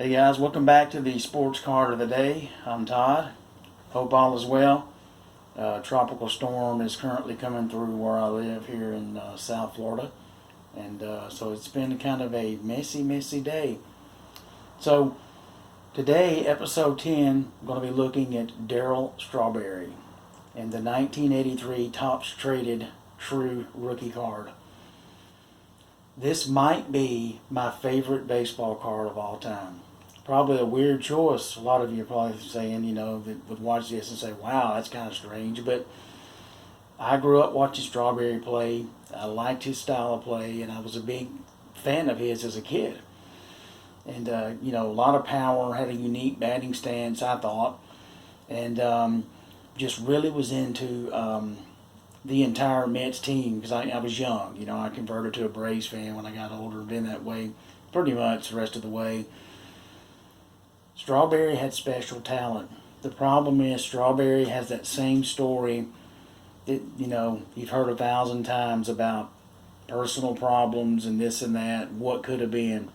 Hey guys, welcome back to the sports card of the day. I'm Todd. Hope all is well. Tropical storm is currently coming through where I live here in South Florida, and so it's been kind of a messy day. So today, episode 10, I'm going to be looking at Darryl Strawberry and the 1983 Topps Traded True Rookie card. This might be my favorite baseball card of all time. Probably a weird choice. A lot of you are probably saying, that would watch this and say, wow, that's kind of strange. But I grew up watching Strawberry play. I liked his style of play, and I was a big fan of his as a kid. And, a lot of power, had a unique batting stance, I thought. And just really was into the entire Mets team because I was young. I converted to a Braves fan when I got older, been that way pretty much the rest of the way. Strawberry had special talent. The problem is Strawberry has that same story that, you've heard 1,000 times about personal problems and this and that, what could have been.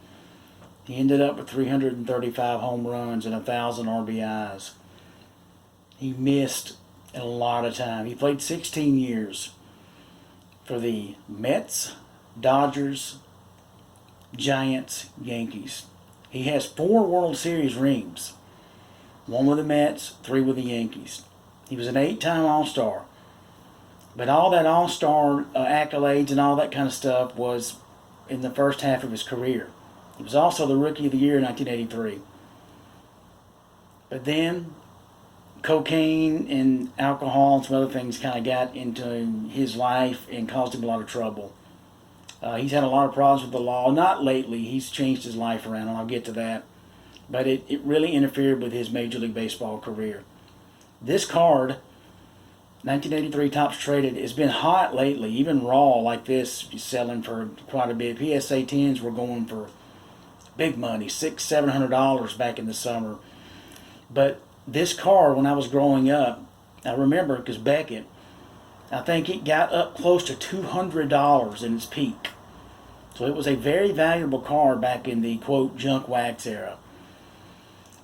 He ended up with 335 home runs and 1,000 RBIs. He missed a lot of time. He played 16 years for the Mets, Dodgers, Giants, Yankees. He has 4 World Series rings. 1 with the Mets, 3 with the Yankees. He was an 8-time All-Star. But all that All-Star accolades and all that kind of stuff was in the first half of his career. He was also the Rookie of the Year in 1983. But then cocaine and alcohol and some other things kind of got into his life and caused him a lot of trouble. He's had a lot of problems with the law. Not lately. He's changed his life around, and I'll get to that. But it really interfered with his Major League Baseball career. This card, 1983 Topps Traded, has been hot lately. Even raw like this is selling for quite a bit. PSA 10s were going for big money, $600-$700 back in the summer. But this card, when I was growing up, I remember because Beckett, I think it got up close to $200 in its peak. So it was a very valuable card back in the, quote, junk wax era.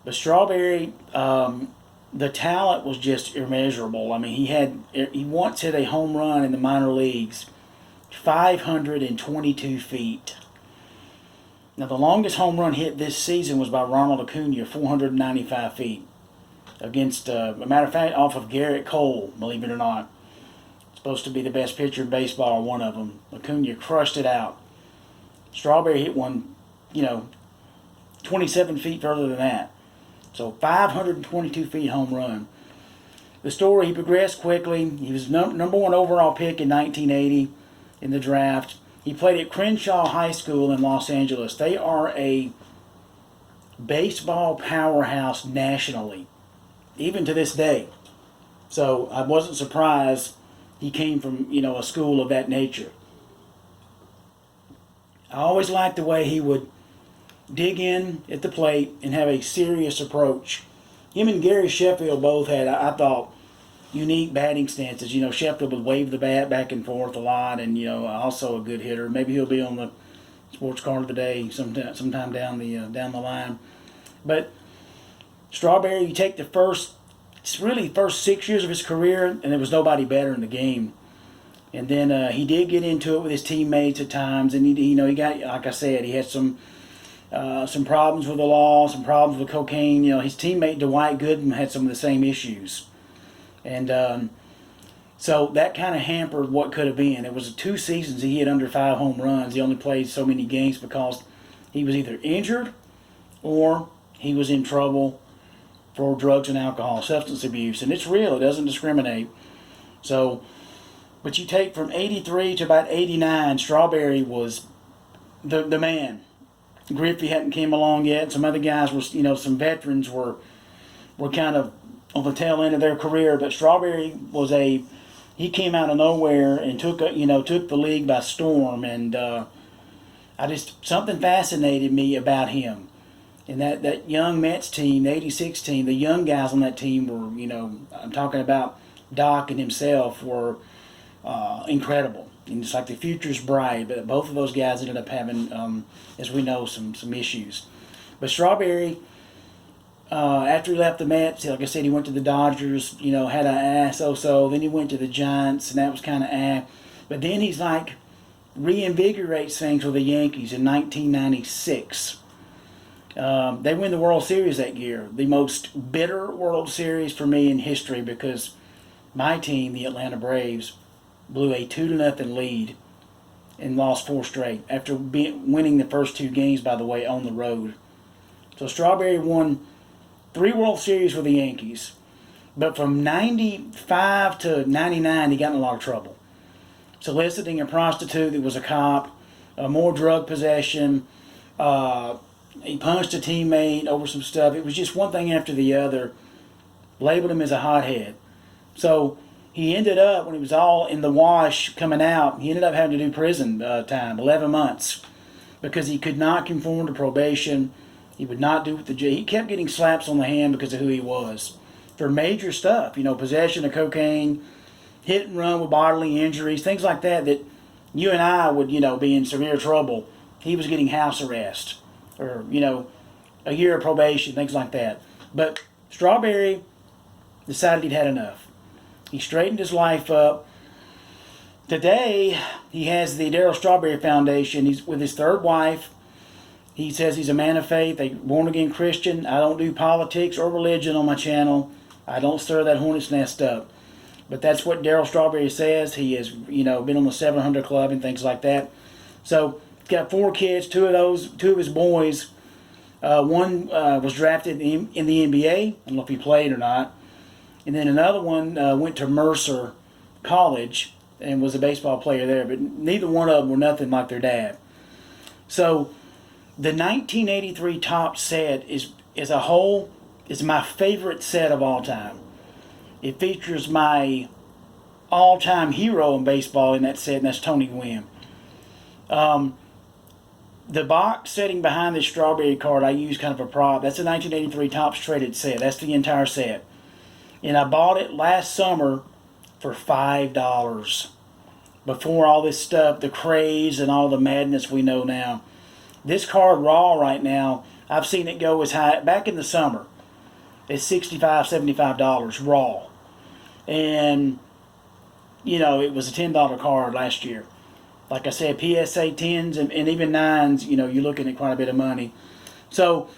But Strawberry, the talent was just immeasurable. I mean, he once hit a home run in the minor leagues, 522 feet. Now, the longest home run hit this season was by Ronald Acuna, 495 feet. Against, a matter of fact, off of Garrett Cole, believe it or not. Supposed to be the best pitcher in baseball, one of them. Acuna crushed it out. Strawberry hit one, 27 feet further than that. So 522 feet home run. The story, he progressed quickly. He was number 1 overall pick in 1980 in the draft. He played at Crenshaw High School in Los Angeles. They are a baseball powerhouse nationally, even to this day. So I wasn't surprised he came from, a school of that nature. I always liked the way he would dig in at the plate and have a serious approach. Him and Gary Sheffield both had, I thought, unique batting stances. Sheffield would wave the bat back and forth a lot, and also a good hitter. Maybe he'll be on the sports card of the day sometime down the line. But Strawberry, you take the first 6 years of his career, and there was nobody better in the game. And then he did get into it with his teammates at times, and he got, like I said, he had some problems with the law, some problems with cocaine. His teammate Dwight Gooden had some of the same issues, and so that kind of hampered what could have been. It was 2 seasons he hit under 5 home runs. He only played so many games because he was either injured or he was in trouble for drugs and alcohol, substance abuse, and it's real. It doesn't discriminate. So. But you take from 83 to about 89, Strawberry was the man. Griffey hadn't came along yet. Some other guys were, some veterans were kind of on the tail end of their career. But Strawberry he came out of nowhere and took the league by storm. And something fascinated me about him. And that young Mets team, the 86 team, the young guys on that team were, I'm talking about Doc and himself were incredible. And it's like the future's bright, but both of those guys ended up having, as we know, some issues. But Strawberry, after he left the Mets, like I said, he went to the Dodgers, had a so-so. Then he went to the Giants, and that was kind of But then he's like reinvigorates things with the Yankees in 1996. They win the World Series that year, the most bitter World Series for me in history, because my team, the Atlanta Braves, blew a 2-0 lead and lost 4 straight after winning the first 2 games, by the way, on the road. So Strawberry won 3 World Series with the Yankees. But from 95 to 99, he got in a lot of trouble. Soliciting a prostitute that was a cop, more drug possession. He punched a teammate over some stuff. It was just one thing after the other. Labeled him as a hothead. So he ended up, when he was all in the wash coming out, he ended up having to do prison time, 11 months, because he could not conform to probation. He would not do what he kept getting slaps on the hand because of who he was for major stuff, possession of cocaine, hit and run with bodily injuries, things like that you and I would, be in severe trouble. He was getting house arrest or, a year of probation, things like that. But Strawberry decided he'd had enough. He straightened his life up. Today, he has the Darryl Strawberry Foundation. He's with his 3rd wife. He says he's a man of faith, a born-again Christian. I don't do politics or religion on my channel. I don't stir that hornet's nest up. But that's what Darryl Strawberry says. He has, been on the 700 Club and things like that. So, he's got 4 kids. 2 of his boys. One was drafted in the NBA. I don't know if he played or not. And then another one went to Mercer College and was a baseball player there. But neither one of them were nothing like their dad. So, the 1983 Topps set as a whole is my favorite set of all time. It features my all-time hero in baseball in that set, and that's Tony Gwynn. The box setting behind this Strawberry card I use kind of a prop. That's a 1983 Topps traded set. That's the entire set. And I bought it last summer for $5 before all this stuff, the craze and all the madness we know now. This card raw right now, I've seen it go as high, back in the summer, it's $65, $75 raw. And, it was a $10 card last year. Like I said, PSA 10s and even 9s, you're looking at quite a bit of money. So,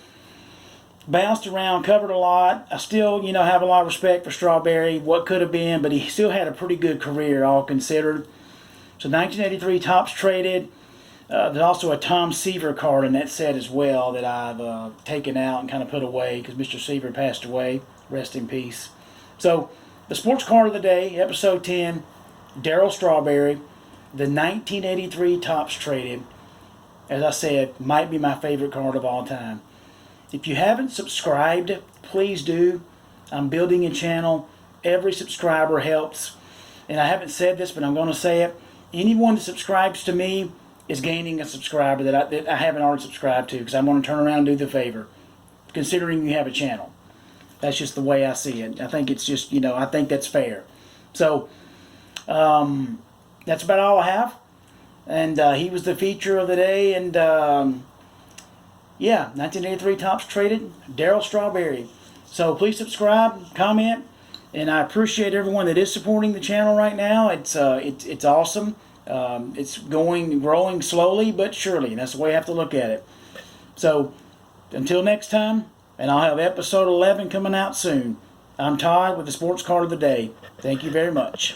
bounced around, covered a lot. I still, have a lot of respect for Strawberry, what could have been, but he still had a pretty good career, all considered. So, 1983 Topps traded. There's also a Tom Seaver card in that set as well that I've taken out and kind of put away because Mr. Seaver passed away. Rest in peace. So, the sports card of the day, episode 10, Darryl Strawberry, the 1983 Topps traded. As I said, might be my favorite card of all time. If you haven't subscribed, please do. I'm building a channel. Every subscriber helps. And I haven't said this, but I'm going to say it. Anyone that subscribes to me is gaining a subscriber that I haven't already subscribed to, because I'm going to turn around and do the favor, considering you have a channel. That's just the way I see it. I think it's just, I think that's fair. So, that's about all I have. And he was the feature of the day. And, 1983 Topps traded, Darryl Strawberry. So, please subscribe, comment, and I appreciate everyone that is supporting the channel right now. It's awesome. It's growing slowly but surely. That's the way I have to look at it. So, until next time, and I'll have episode 11 coming out soon. I'm Todd with the sports card of the day. Thank you very much.